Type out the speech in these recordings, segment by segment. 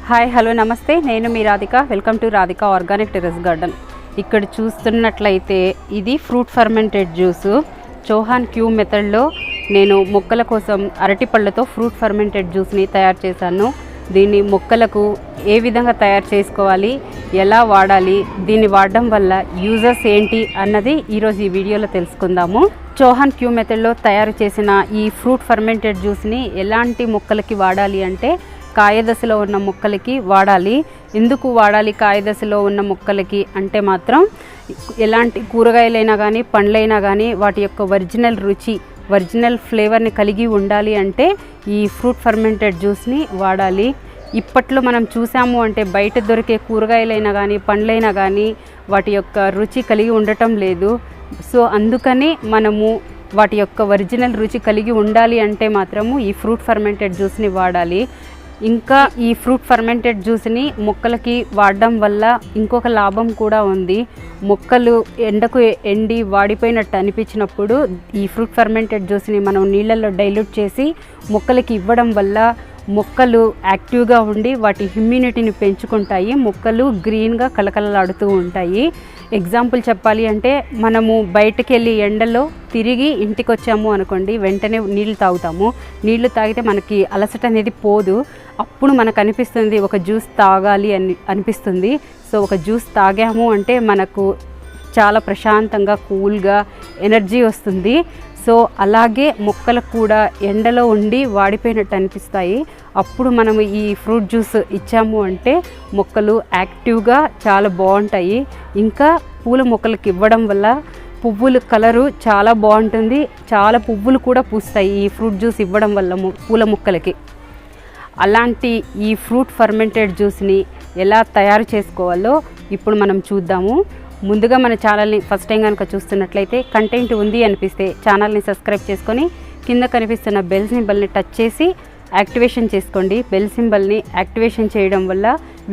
Hi hello నమస్తే, నేను మీ Radhika. Welcome to Radhika organic terrace garden. ఇక్కడ చూస్తున్నట్లయితే ఇది fruit fermented juice. Chauhan Q మెథడ్లో నేను మొక్కల కోసం అరటిపళ్ళతో ఫ్రూట్ ఫర్మెంటెడ్ జ్యూస్ని తయారు చేశాను. దీన్ని మొక్కలకు ఏ విధంగా తయారు చేసుకోవాలి, ఎలా వాడాలి, దీన్ని వాడడం వల్ల యూజర్స్ ఏంటి అన్నది ఈరోజు ఈ వీడియోలో తెలుసుకుందాము. చౌహాన్ క్యూ మెథడ్లో తయారు చేసిన ఈ ఫ్రూట్ ఫర్మెంటెడ్ జ్యూస్ని ఎలాంటి మొక్కలకి వాడాలి అంటే కాయదశలో ఉన్న మొక్కలకి వాడాలి. ఎందుకు వాడాలి కాయదశలో ఉన్న మొక్కలకి అంటే మాత్రం ఎలాంటి కూరగాయలైనా కానీ పండ్లైనా కానీ వాటి యొక్క ఒరిజినల్ రుచి, ఒరిజినల్ ఫ్లేవర్ని కలిగి ఉండాలి అంటే ఈ ఫ్రూట్ ఫర్మెంటెడ్ జ్యూస్ని వాడాలి. ఇప్పట్లో మనం చూసాము అంటే బయట దొరికే కూరగాయలైనా కానీ పండ్లైనా కానీ వాటి యొక్క రుచి కలిగి ఉండటం లేదు. సో అందుకని మనము వాటి యొక్క ఒరిజినల్ రుచి కలిగి ఉండాలి అంటే మాత్రము ఈ ఫ్రూట్ ఫర్మెంటెడ్ జ్యూస్ని వాడాలి. ఇంకా ఈ ఫ్రూట్ ఫర్మెంటెడ్ జ్యూస్ని మొక్కలకి వాడడం వల్ల ఇంకొక లాభం కూడా ఉంది. మొక్కలు ఎండకు ఎండి వాడిపోయినట్టు అనిపించినప్పుడు ఈ ఫ్రూట్ ఫర్మెంటెడ్ జ్యూస్ని మనం నీళ్ళల్లో డైల్యూట్ చేసి మొక్కలకి ఇవ్వడం వల్ల మొక్కలు యాక్టివ్గా ఉండి వాటి ఇమ్యూనిటీని పెంచుకుంటాయి. మొక్కలు గ్రీన్గా కలకలలాడుతూ ఉంటాయి. ఎగ్జాంపుల్ చెప్పాలి అంటే మనము బయటకు వెళ్ళి ఎండలో తిరిగి ఇంటికి వచ్చాము అనుకోండి, వెంటనే నీళ్ళు తాగుతాము. నీళ్లు తాగితే మనకి అలసట అనేది పోదు. అప్పుడు మనకు అనిపిస్తుంది ఒక జ్యూస్ తాగాలి అనిపిస్తుంది. సో ఒక జ్యూస్ తాగాము అంటే మనకు చాలా ప్రశాంతంగా కూల్గా ఎనర్జీ వస్తుంది. సో అలాగే మొక్కలకు కూడా ఎండలో ఉండి వాడిపోయినట్టు అనిపిస్తాయి. అప్పుడు మనము ఈ ఫ్రూట్ జ్యూస్ ఇచ్చాము అంటే మొక్కలు యాక్టివ్గా చాలా బాగుంటాయి. ఇంకా పూల మొక్కలకి ఇవ్వడం వల్ల పువ్వుల కలరు చాలా బాగుంటుంది. చాలా పువ్వులు కూడా పూస్తాయి ఈ ఫ్రూట్ జ్యూస్ ఇవ్వడం వల్ల పూల మొక్కలకి. అలాంటి ఈ ఫ్రూట్ ఫర్మెంటెడ్ జ్యూస్ని ఎలా తయారు చేసుకోవాలో ఇప్పుడు మనం చూద్దాము. ముందుగా మన ఛానల్ని ఫస్ట్ టైం కనుక చూస్తున్నట్లయితే కంటెంట్ ఉంది అనిపిస్తే ఛానల్ని సబ్స్క్రైబ్ చేసుకొని కింద కనిపిస్తున్న బెల్ సింబల్ని టచ్ చేసి యాక్టివేషన్ చేసుకోండి. బెల్ సింబల్ని యాక్టివేషన్ చేయడం వల్ల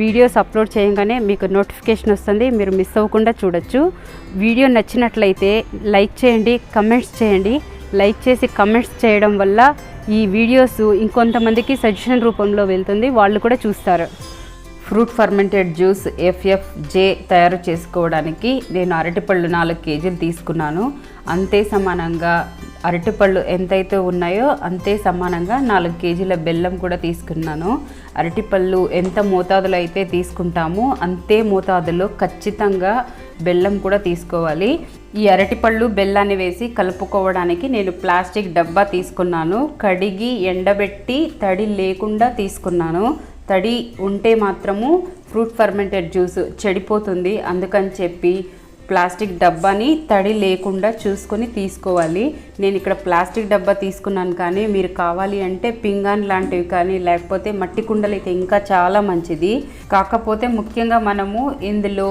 వీడియోస్ అప్లోడ్ చేయగానే మీకు నోటిఫికేషన్ వస్తుంది. మీరు మిస్ అవ్వకుండా చూడొచ్చు. వీడియో నచ్చినట్లయితే లైక్ చేయండి, కమెంట్స్ చేయండి. లైక్ చేసి కమెంట్స్ చేయడం వల్ల ఈ వీడియోస్ ఇంకొంతమందికి సజెషన్ రూపంలో వెళ్తుంది, వాళ్ళు కూడా చూస్తారు. ఫ్రూట్ ఫర్మెంటెడ్ జ్యూస్ FFJ తయారు చేసుకోవడానికి నేను అరటిపళ్ళు 4 కేజీలు తీసుకున్నాను. అంతే సమానంగా అరటిపళ్ళు ఎంతైతే ఉన్నాయో అంతే సమానంగా 4 కేజీల బెల్లం కూడా తీసుకున్నాను. అరటిపళ్ళు ఎంత మోతాదులో అయితే తీసుకుంటామో అంతే మోతాదులో ఖచ్చితంగా బెల్లం కూడా తీసుకోవాలి. ఈ అరటిపళ్ళు బెల్లాన్ని వేసి కలుపుకోవడానికి నేను ప్లాస్టిక్ డబ్బా తీసుకున్నాను. కడిగి ఎండబెట్టి తడి లేకుండా తీసుకున్నాను. తడి ఉంటే మాత్రము ఫ్రూట్ ఫర్మెంటెడ్ జ్యూస్ చెడిపోతుంది. అందుకని చెప్పి ప్లాస్టిక్ డబ్బాని తడి లేకుండా చూసుకొని తీసుకోవాలి. నేను ఇక్కడ ప్లాస్టిక్ డబ్బా తీసుకున్నాను, కానీ మీరు కావాలి అంటే పింగాన్ లాంటివి కానీ లేకపోతే మట్టి కుండలు అయితే ఇంకా చాలా మంచిది. కాకపోతే ముఖ్యంగా మనము ఇందులో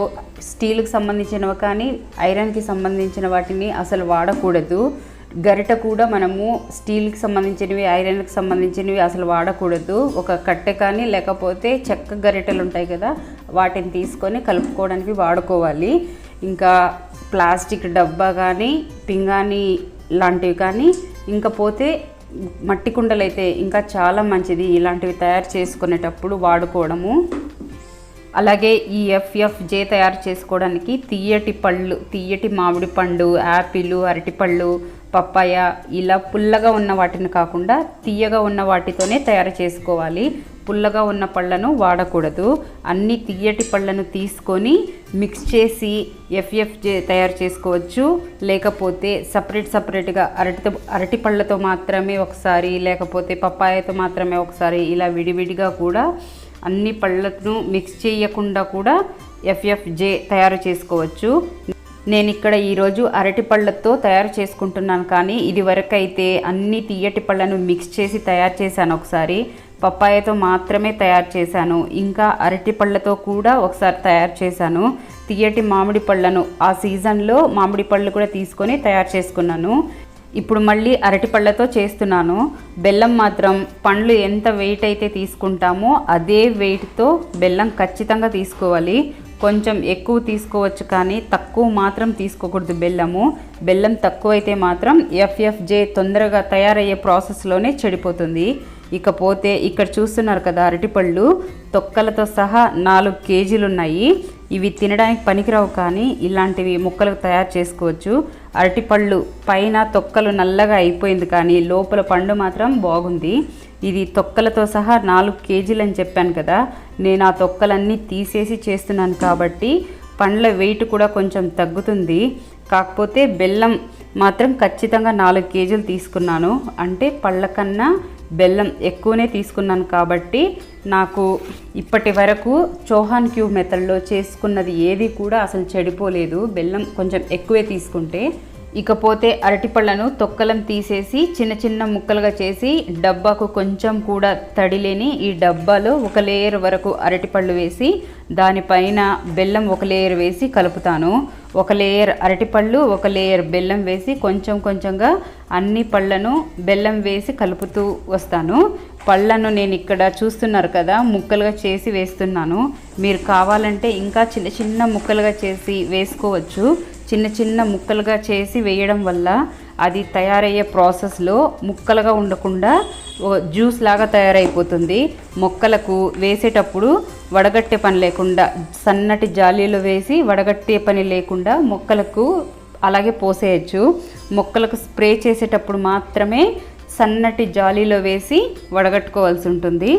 స్టీల్కి సంబంధించినవి కానీ ఐరన్కి సంబంధించిన వాటిని అసలు వాడకూడదు. గరిట కూడా మనము స్టీల్కి సంబంధించినవి ఐరన్కి సంబంధించినవి అసలు వాడకూడదు. ఒక కట్టె కానీ లేకపోతే చెక్క గరిటెలు ఉంటాయి కదా, వాటిని తీసుకొని కలుపుకోవడానికి వాడుకోవాలి. ఇంకా ప్లాస్టిక్ డబ్బా కానీ పింగాణి లాంటివి కానీ, ఇంకా పోతే మట్టి కుండలు అయితే ఇంకా చాలా మంచిది ఇలాంటివి తయారు చేసుకునేటప్పుడు వాడుకోవడము. అలాగే ఈ FFJ తయారు చేసుకోవడానికి తీయటి మామిడి పండు, యాపిల్, అరటిపళ్ళు, పప్పాయ ఇలా పుల్లగా ఉన్న వాటిని కాకుండా తీయగా ఉన్న వాటితోనే తయారు చేసుకోవాలి. పుల్లగా ఉన్న పళ్ళను వాడకూడదు. అన్ని తీయటి పళ్ళను తీసుకొని మిక్స్ చేసి FFJ తయారు చేసుకోవచ్చు. లేకపోతే సపరేట్గా అరటి పళ్ళతో మాత్రమే ఒకసారి, లేకపోతే పప్పాయతో మాత్రమే ఒకసారి, ఇలా విడివిడిగా కూడా అన్ని పళ్ళను మిక్స్ చేయకుండా కూడా FFJ తయారు చేసుకోవచ్చు. నేను ఇక్కడ ఈరోజు అరటి పళ్ళతో తయారు చేసుకుంటున్నాను, కానీ ఇది వరకు అయితే అన్ని తీయటి పళ్ళను మిక్స్ చేసి తయారు చేశాను. ఒకసారి పప్పాయతో మాత్రమే తయారు చేశాను. ఇంకా అరటి పళ్ళతో కూడా ఒకసారి తయారు చేశాను. తీయటి మామిడి పళ్ళను ఆ సీజన్లో మామిడి పళ్ళు కూడా తీసుకొని తయారు చేసుకున్నాను. ఇప్పుడు మళ్ళీ అరటి పళ్ళతో చేస్తున్నాను. బెల్లం మాత్రం పండ్లు ఎంత వెయిట్ అయితే తీసుకుంటామో అదే వెయిట్తో బెల్లం ఖచ్చితంగా తీసుకోవాలి. కొంచెం ఎక్కువ తీసుకోవచ్చు, కానీ తక్కువ మాత్రం తీసుకోకూడదు. బెల్లం తక్కువ అయితే మాత్రం FFJ తొందరగా తయారయ్యే ప్రాసెస్లోనే చెడిపోతుంది. ఇకపోతే ఇక్కడ చూస్తున్నారు కదా అరటిపళ్ళు తొక్కలతో సహా 4 కేజీలు ఉన్నాయి. ఇవి తినడానికి పనికిరావు, కానీ ఇలాంటివి ముక్కలు తయారు చేసుకోవచ్చు. అరటిపళ్ళు పైన తొక్కలు నల్లగా అయిపోయింది, కానీ లోపల పండు మాత్రం బాగుంది. ఇది తొక్కలతో సహా 4 కేజీలు అని చెప్పాను కదా, నేను ఆ తొక్కలన్నీ తీసేసి చేస్తున్నాను కాబట్టి పండ్ల వెయిట్ కూడా కొంచెం తగ్గుతుంది. కాకపోతే బెల్లం మాత్రం ఖచ్చితంగా 4 కేజీలు తీసుకున్నాను. అంటే పళ్ళ కన్నా బెల్లం ఎక్కువనే తీసుకున్నాను కాబట్టి నాకు ఇప్పటి వరకు చౌహాన్ క్యూబ్ మెథడ్లో చేసుకున్నది ఏది కూడా అసలు చెడిపోలేదు, బెల్లం కొంచెం ఎక్కువే తీసుకుంటే. ఇకపోతే అరటిపళ్ళను తొక్కలను తీసేసి చిన్న చిన్న ముక్కలుగా చేసి డబ్బాకు కొంచెం కూడా తడిలేని ఈ డబ్బాలో ఒక లేయర్ వరకు అరటిపళ్ళు వేసి దానిపైన బెల్లం ఒక లేయర్ వేసి కలుపుతాను. ఒక లేయర్ అరటిపళ్ళు, ఒక లేయర్ బెల్లం వేసి కొంచెం కొంచెంగా అన్ని పళ్ళను బెల్లం వేసి కలుపుతూ వస్తాను. పళ్ళను నేను ఇక్కడ చూస్తున్నారు కదా ముక్కలుగా చేసి వేస్తున్నాను. మీరు కావాలంటే ఇంకా చిన్న చిన్న ముక్కలుగా చేసి వేసుకోవచ్చు. చిన్న చిన్న ముక్కలుగా చేసి వేయడం వల్ల అది తయారయ్యే ప్రాసెస్లో ముక్కలుగా ఉండకుండా జ్యూస్ లాగా తయారైపోతుంది. మొక్కలకు వేసేటప్పుడు వడగట్టే పని లేకుండా సన్నటి జాలీలో వేసి వడగట్టే పని లేకుండా మొక్కలకు అలాగే పోసేయచ్చు. మొక్కలకు స్ప్రే చేసేటప్పుడు మాత్రమే సన్నటి జాలీలో వేసి వడగట్టుకోవాల్సి ఉంటుంది.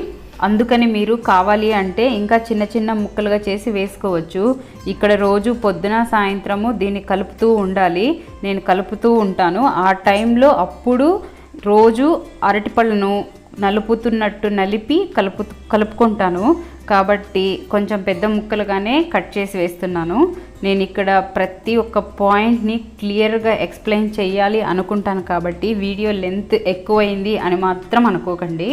అందుకని మీరు కావాలి అంటే ఇంకా చిన్న చిన్న ముక్కలుగా చేసి వేసుకోవచ్చు. ఇక్కడ రోజు పొద్దున సాయంత్రము దీన్ని కలుపుతూ ఉండాలి. నేను కలుపుతూ ఉంటాను. ఆ టైంలో అప్పుడు రోజు అరటిపళ్ళను నలుపుతున్నట్టు నలిపి కలుపుకుంటాను. కాబట్టి కొంచెం పెద్ద ముక్కలుగానే కట్ చేసి వేస్తున్నాను. నేను ఇక్కడ ప్రతి ఒక్క పాయింట్ని క్లియర్గా ఎక్స్ప్లెయిన్ చేయాలి అనుకుంటాను కాబట్టి వీడియో లెంత్ ఎక్కువైంది అని మాత్రం అనుకోకండి.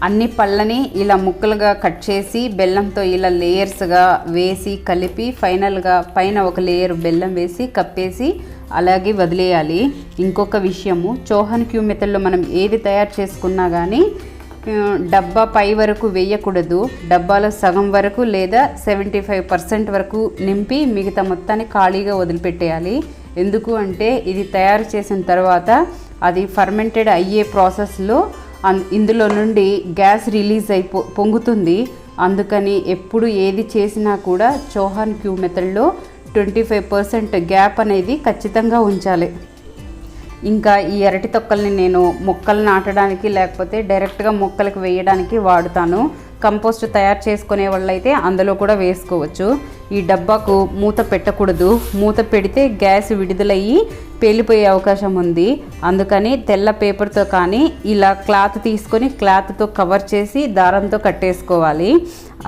అన్ని పళ్ళని ఇలా ముక్కలుగా కట్ చేసి బెల్లంతో ఇలా లేయర్స్గా వేసి కలిపి ఫైనల్గా పైన ఒక లేయర్ బెల్లం వేసి కప్పేసి అలాగే వదిలేయాలి. ఇంకొక విషయము, చౌహాన్ క్యూ మెథడ్లో మనం ఏది తయారు చేసుకున్నా కానీ డబ్బా పై వరకు వేయకూడదు. డబ్బాలో సగం వరకు లేదా 75% వరకు నింపి మిగతా మొత్తాన్ని ఖాళీగా వదిలిపెట్టేయాలి. ఎందుకు అంటే ఇది తయారు చేసిన తర్వాత అది ఫర్మెంటెడ్ అయ్యే ప్రాసెస్లో ఇందులో నుండి గ్యాస్ రిలీజ్ పొంగుతుంది. అందుకని ఎప్పుడు ఏది చేసినా కూడా చౌహాన్ క్యూ మెథడ్లో 25% గ్యాప్ అనేది ఖచ్చితంగా ఉంచాలి. ఇంకా ఈ అరటి తొక్కల్ని నేను మొక్కలు నాటడానికి లేకపోతే డైరెక్ట్గా మొక్కలకు వేయడానికి వాడుతాను. కంపోస్ట్ తయారు చేసుకునే వాళ్ళైతే అందులో కూడా వేసుకోవచ్చు. ఈ డబ్బాకు మూత పెట్టకూడదు. మూత పెడితే గ్యాస్ విడుదలయ్యి పేలిపోయే అవకాశం ఉంది. అందుకని తెల్ల పేపర్తో కానీ ఇలా క్లాత్ తీసుకొని క్లాత్తో కవర్ చేసి దారంతో కట్టేసుకోవాలి.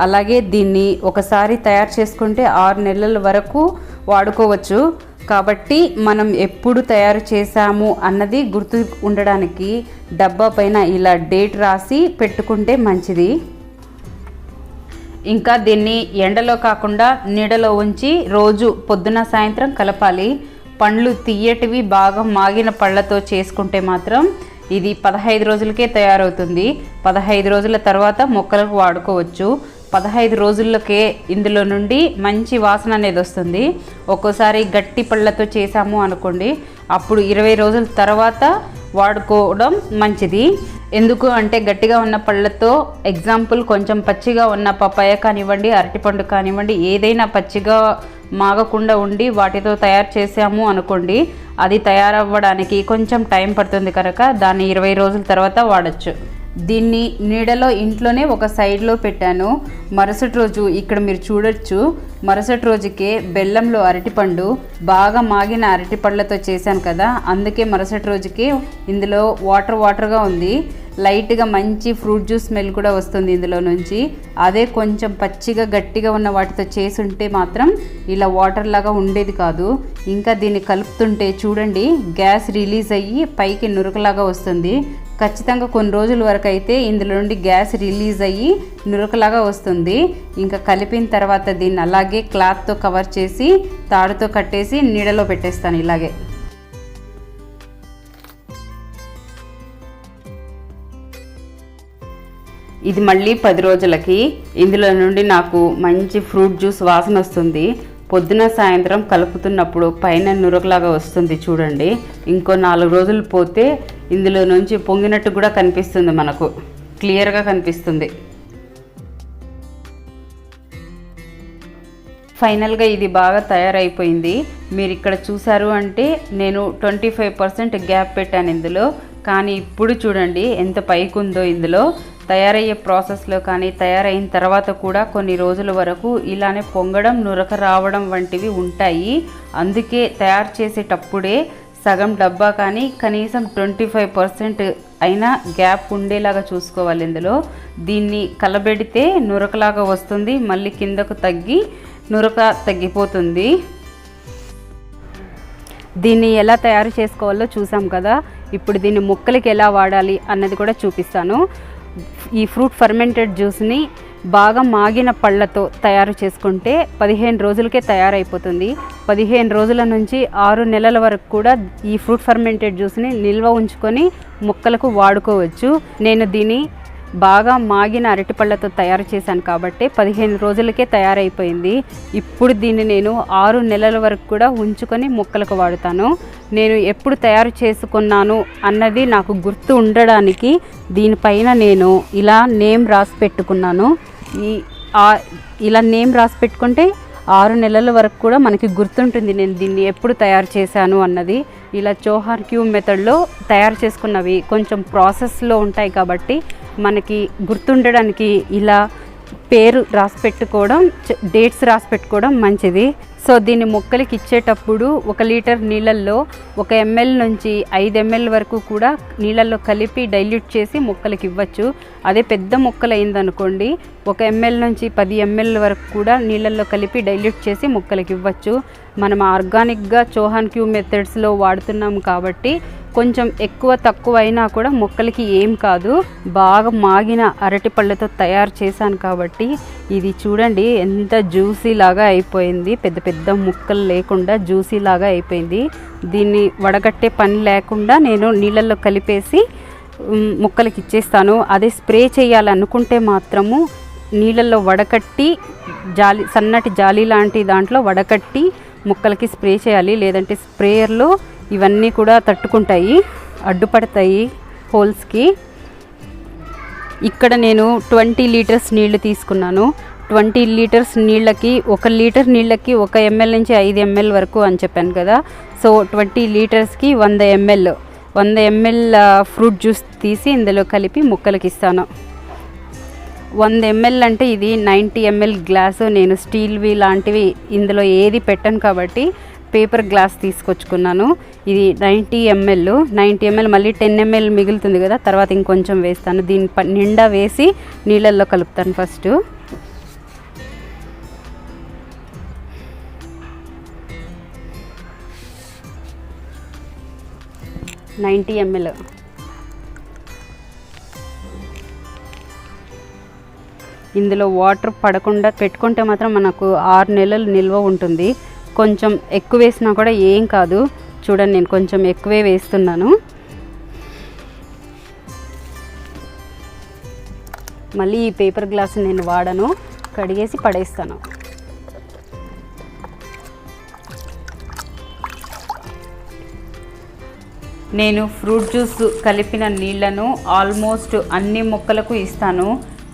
అలాగే దీన్ని ఒకసారి తయారు చేసుకుంటే 6 నెలల వరకు వాడుకోవచ్చు. కాబట్టి మనం ఎప్పుడు తయారు చేసాము అన్నది గుర్తు ఉండడానికి డబ్బా పైన ఇలా డేట్ రాసి పెట్టుకుంటే మంచిది. ఇంకా దీన్ని ఎండలో కాకుండా నీడలో ఉంచి రోజు పొద్దున సాయంత్రం కలపాలి. పండ్లు తీయటివి బాగా మాగిన పళ్ళతో చేసుకుంటే మాత్రం ఇది 15 రోజులకే తయారవుతుంది. 15 రోజుల తర్వాత మొక్కలకు వాడుకోవచ్చు. 15 రోజుల్లోకే ఇందులో నుండి మంచి వాసన అనేది వస్తుంది. ఒక్కోసారి గట్టి పళ్ళతో చేసాము అనుకోండి, అప్పుడు 20 రోజుల తర్వాత వాడుకోవడం మంచిది. ఎందుకు అంటే గట్టిగా ఉన్న పళ్ళతో ఎగ్జాంపుల్ కొంచెం పచ్చిగా ఉన్న పపాయ కానివ్వండి, అరటిపండు కానివ్వండి, ఏదైనా పచ్చిగా మాగకుండా ఉండి వాటితో తయారు చేసాము అనుకోండి, అది తయారవ్వడానికి కొంచెం టైం పడుతుంది కనుక దాన్ని 20 రోజుల తర్వాత వాడచ్చు. దీన్ని నీడలో ఇంట్లోనే ఒక సైడ్లో పెట్టాను. మరుసటి రోజు ఇక్కడ మీరు చూడొచ్చు, మరుసటి రోజుకే బెల్లంలో అరటిపండు బాగా మాగిన అరటిపళ్ళతో చేశాను కదా, అందుకే మరుసటి రోజుకే ఇందులో వాటర్గా ఉంది. లైట్గా మంచి ఫ్రూట్ జ్యూస్ స్మెల్ కూడా వస్తుంది ఇందులో నుంచి. అదే కొంచెం పచ్చిగా గట్టిగా ఉన్న వాటితో చేసి ఉంటే మాత్రం ఇలా వాటర్ లాగా ఉండేది కాదు. ఇంకా దీన్ని కలుపుతుంటే చూడండి గ్యాస్ రిలీజ్ అయ్యి పైకి నురకలాగా వస్తుంది. ఖచ్చితంగా కొన్ని రోజుల వరకు అయితే ఇందులో నుండి గ్యాస్ రిలీజ్ అయ్యి నురకలాగా వస్తుంది. ఇంకా కలిపిన తర్వాత దీన్ని అలాగే క్లాత్తో కవర్ చేసి తాడుతో కట్టేసి నీడలో పెట్టేస్తాను ఇలాగే. ఇది మళ్ళీ 10 రోజులకి ఇందులో నుండి నాకు మంచి ఫ్రూట్ జ్యూస్ వాసన వస్తుంది. పొద్దున సాయంత్రం కలుపుతున్నప్పుడు పైన నురగలాగా వస్తుంది చూడండి. ఇంకో 4 రోజులు పోతే ఇందులో నుంచి పొంగినట్టు కూడా కనిపిస్తుంది, మనకు క్లియర్గా కనిపిస్తుంది. ఫైనల్గా ఇది బాగా తయారైపోయింది. మీరు ఇక్కడ చూసారు అంటే నేను 25% గ్యాప్ పెట్టాను ఇందులో. కానీ ఇప్పుడు చూడండి ఎంత పైకి ఉందో. ఇందులో తయారయ్యే ప్రాసెస్లో కానీ తయారైన తర్వాత కూడా కొన్ని రోజుల వరకు ఇలానే పొంగడం, నురక రావడం వంటివి ఉంటాయి. అందుకే తయారు చేసేటప్పుడే సగం డబ్బా కానీ కనీసం 25% అయినా గ్యాప్ ఉండేలాగా చూసుకోవాలి ఇందులో. దీన్ని కలబెడితే నురకలాగా వస్తుంది, మళ్ళీ కిందకు తగ్గి నురక తగ్గిపోతుంది. దీన్ని ఎలా తయారు చేసుకోవాలో చూసాం కదా. ఇప్పుడు దీన్ని మొక్కలకి ఎలా వాడాలి అన్నది కూడా చూపిస్తాను. ఈ ఫ్రూట్ ఫర్మెంటెడ్ జ్యూస్ని బాగా మాగిన పళ్ళతో తయారు చేసుకుంటే 15 రోజులకే తయారైపోతుంది. 15 రోజుల నుంచి 6 నెలల వరకు కూడా ఈ ఫ్రూట్ ఫర్మెంటెడ్ జ్యూస్ని నిల్వ ఉంచుకొని మొక్కలకు వాడుకోవచ్చు. నేను దీన్ని బాగా మాగిన అరటిపళ్ళతో తయారు చేశాను కాబట్టి 15 రోజులకే తయారైపోయింది. ఇప్పుడు దీన్ని నేను 6 నెలల వరకు కూడా ఉంచుకొని మొక్కలకు వాడుతాను. నేను ఎప్పుడు తయారు చేసుకున్నాను అన్నది నాకు గుర్తు ఉండడానికి దీనిపైన నేను ఇలా నేమ్ రాసి పెట్టుకున్నాను. ఇలా నేమ్ రాసి పెట్టుకుంటే 6 నెలల వరకు కూడా మనకి గుర్తుంటుంది నేను దీన్ని ఎప్పుడు తయారు చేశాను అన్నది. ఇలా చౌహాన్ క్యూ మెథడ్లో తయారు చేసుకున్నవి కొంచెం ప్రాసెస్లో ఉంటాయి కాబట్టి మనకి గుర్తుండడానికి ఇలా పేరు రాసి పెట్టుకోవడం, డేట్స్ రాసి పెట్టుకోవడం మంచిది. సో దీన్ని మొక్కలకి ఇచ్చేటప్పుడు 1 లీటర్ నీళ్ళల్లో 1 ml నుంచి 5 ml వరకు కూడా నీళ్ళల్లో కలిపి డైల్యూట్ చేసి మొక్కలకి ఇవ్వచ్చు. అదే పెద్ద మొక్కలు అయిందనుకోండి 1 ml నుంచి 10 ml వరకు కూడా నీళ్ళల్లో కలిపి డైల్యూట్ చేసి మొక్కలకి ఇవ్వచ్చు. మనం ఆర్గానిక్గా చౌహాన్ క్యూ మెథడ్స్లో వాడుతున్నాము కాబట్టి కొంచెం ఎక్కువ తక్కువ అయినా కూడా మొక్కలకి ఏం కాదు. బాగా మాగిన అరటి పళ్ళతో తయారు చేశాను కాబట్టి ఇది చూడండి ఎంత జ్యూసీ లాగా అయిపోయింది. పెద్ద పెద్ద ముక్కలు లేకుండా జ్యూసీ లాగా అయిపోయింది. దీన్ని వడగట్టే పని లేకుండా నేను నీళ్ళల్లో కలిపేసి మొక్కలకి ఇచ్చేస్తాను. అదే స్ప్రే చేయాలనుకుంటే మాత్రము నీళ్ళల్లో వడకట్టి సన్నటి జాలి లాంటి దాంట్లో వడకట్టి మొక్కలకి స్ప్రే చేయాలి. లేదంటే స్ప్రేయర్లో ఇవన్నీ కూడా తట్టుకుంటాయి, అడ్డుపడతాయి హోల్స్కి. ఇక్కడ నేను 20 లీటర్స్ నీళ్లు తీసుకున్నాను. 20 లీటర్స్ నీళ్ళకి 1 లీటర్ నీళ్ళకి 1 ml నుంచి 5 ml వరకు అని చెప్పాను కదా. సో 20 లీటర్స్కి 100 ml ఫ్రూట్ జ్యూస్ తీసి ఇందులో కలిపి మొక్కలకి ఇస్తాను. 100 ml అంటే ఇది 90 ml గ్లాసు. నేను స్టీల్వి లాంటివి ఇందులో ఏది పెట్టను కాబట్టి పేపర్ గ్లాస్ తీసుకొచ్చుకున్నాను. ఇది 90 ml మళ్ళీ 10 ml మిగులుతుంది కదా, తర్వాత ఇంకొంచెం వేస్తాను. దీని నిండా వేసి నీళ్ళల్లో కలుపుతాను. First 90 ml. ఇందులో వాటర్ పడకుండా పెట్టుకుంటే మాత్రం మనకు 6 నెలలు నిల్వ ఉంటుంది. కొంచెం ఎక్కువ వేసినా కూడా ఏం కాదు. చూడండి నేను కొంచెం ఎక్కువే వేస్తున్నాను. మళ్ళీ ఈ పేపర్ గ్లాస్ నేను వాడను, కడిగేసి పడేస్తాను. నేను ఫ్రూట్ జ్యూస్ కలిపిన నీళ్లను ఆల్మోస్ట్ అన్ని మొక్కలకు ఇస్తాను.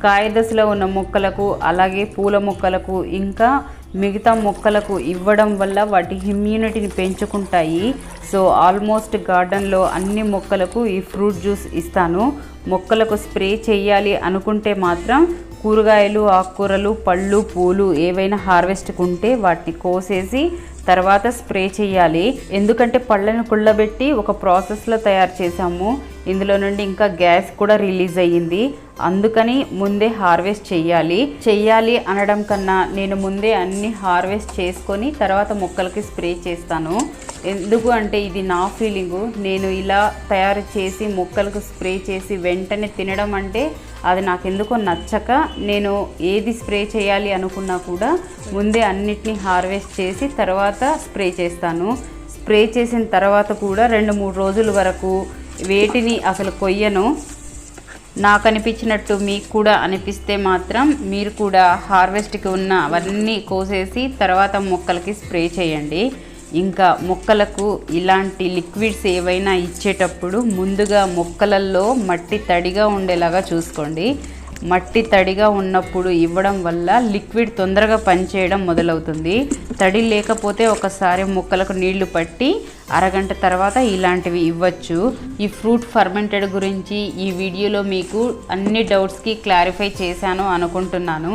కాయదశలో ఉన్న మొక్కలకు, అలాగే పూల మొక్కలకు, ఇంకా మిగతా మొక్కలకు ఇవ్వడం వల్ల వాటి ఇమ్యూనిటీని పెంచుకుంటాయి. సో ఆల్మోస్ట్ గార్డెన్లో అన్ని మొక్కలకు ఈ ఫ్రూట్ జ్యూస్ ఇస్తాను. మొక్కలకు స్ప్రే చేయాలి అనుకుంటే మాత్రం కూరగాయలు, ఆకుకూరలు, పళ్ళు, పూలు ఏవైనా హార్వెస్ట్కి ఉంటే వాటిని కోసేసి తర్వాత స్ప్రే చేయాలి. ఎందుకంటే పళ్ళను కుళ్ళబెట్టి ఒక ప్రాసెస్లో తయారు చేసాము. ఇందులో నుండి ఇంకా గ్యాస్ కూడా రిలీజ్ అయ్యింది. అందుకని ముందే హార్వెస్ట్ చెయ్యాలి అనడం కన్నా నేను ముందే అన్ని హార్వెస్ట్ చేసుకొని తర్వాత మొక్కలకి స్ప్రే చేస్తాను. ఎందుకు అంటే ఇది నా ఫీలింగు. నేను ఇలా తయారు చేసి మొక్కలకు స్ప్రే చేసి వెంటనే తినడం అంటే అది నాకెందుకో నచ్చక, నేను ఏది స్ప్రే చేయాలి అనుకున్నా కూడా ముందే అన్నిటినీ హార్వెస్ట్ చేసి తర్వాత స్ప్రే చేస్తాను. స్ప్రే చేసిన తర్వాత కూడా 2-3 రోజుల వరకు వేటిని అసలు కొయ్యను. నాకు అనిపించినట్టు మీకు కూడా అనిపిస్తే మాత్రం మీరు కూడా హార్వెస్ట్కి ఉన్న అవన్నీ కోసేసి తర్వాత మొక్కలకి స్ప్రే చేయండి. ఇంకా మొక్కలకు ఇలాంటి లిక్విడ్స్ ఏవైనా ఇచ్చేటప్పుడు ముందుగా మొక్కలలో మట్టి తడిగా ఉండేలాగా చూసుకోండి. మట్టి తడిగా ఉన్నప్పుడు ఇవ్వడం వల్ల లిక్విడ్ తొందరగా పనిచేయడం మొదలవుతుంది. తడి లేకపోతే ఒకసారి మొక్కలకు నీళ్లు పట్టి అరగంట తర్వాత ఇలాంటివి ఇవ్వచ్చు. ఈ ఫ్రూట్ ఫర్మెంటెడ్ గురించి ఈ వీడియోలో మీకు అన్ని డౌట్స్కి క్లారిఫై చేశాను అనుకుంటున్నాను.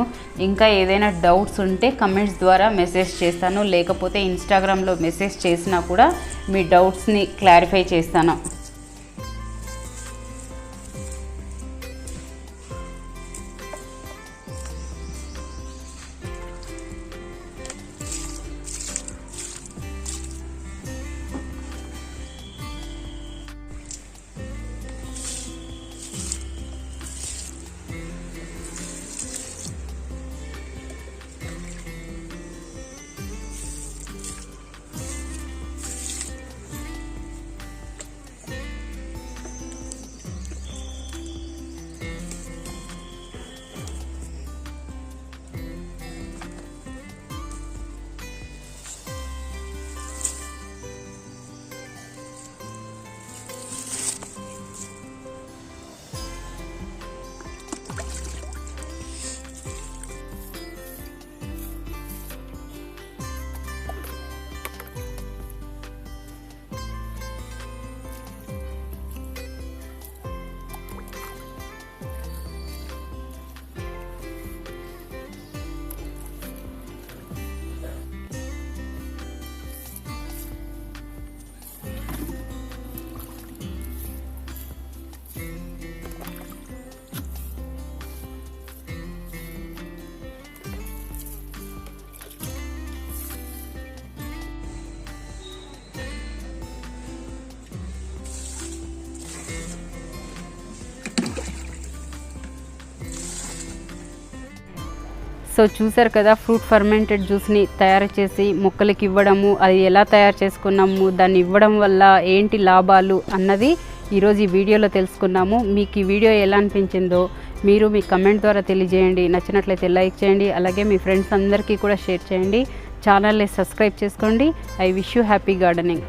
ఇంకా ఏదైనా డౌట్స్ ఉంటే కమెంట్స్ ద్వారా మెసేజ్ చేస్తాను, లేకపోతే ఇన్స్టాగ్రామ్లో మెసేజ్ చేసినా కూడా మీ డౌట్స్ని క్లారిఫై చేస్తాను. సో చూసారు కదా, ఫ్రూట్ ఫర్మెంటెడ్ జ్యూస్ని తయారు చేసి మొక్కలకి ఇవ్వడము, అది ఎలా తయారు చేసుకున్నాము, దాన్ని ఇవ్వడం వల్ల ఏంటి లాభాలు అన్నది ఈరోజు ఈ వీడియోలో తెలుసుకున్నాము. మీకు ఈ వీడియో ఎలా అనిపించిందో మీరు మీ కమెంట్ ద్వారా తెలియజేయండి. నచ్చినట్లయితే లైక్ చేయండి, అలాగే మీ ఫ్రెండ్స్ అందరికీ కూడా షేర్ చేయండి. ఛానల్ని సబ్స్క్రైబ్ చేసుకోండి. I wish you happy gardening.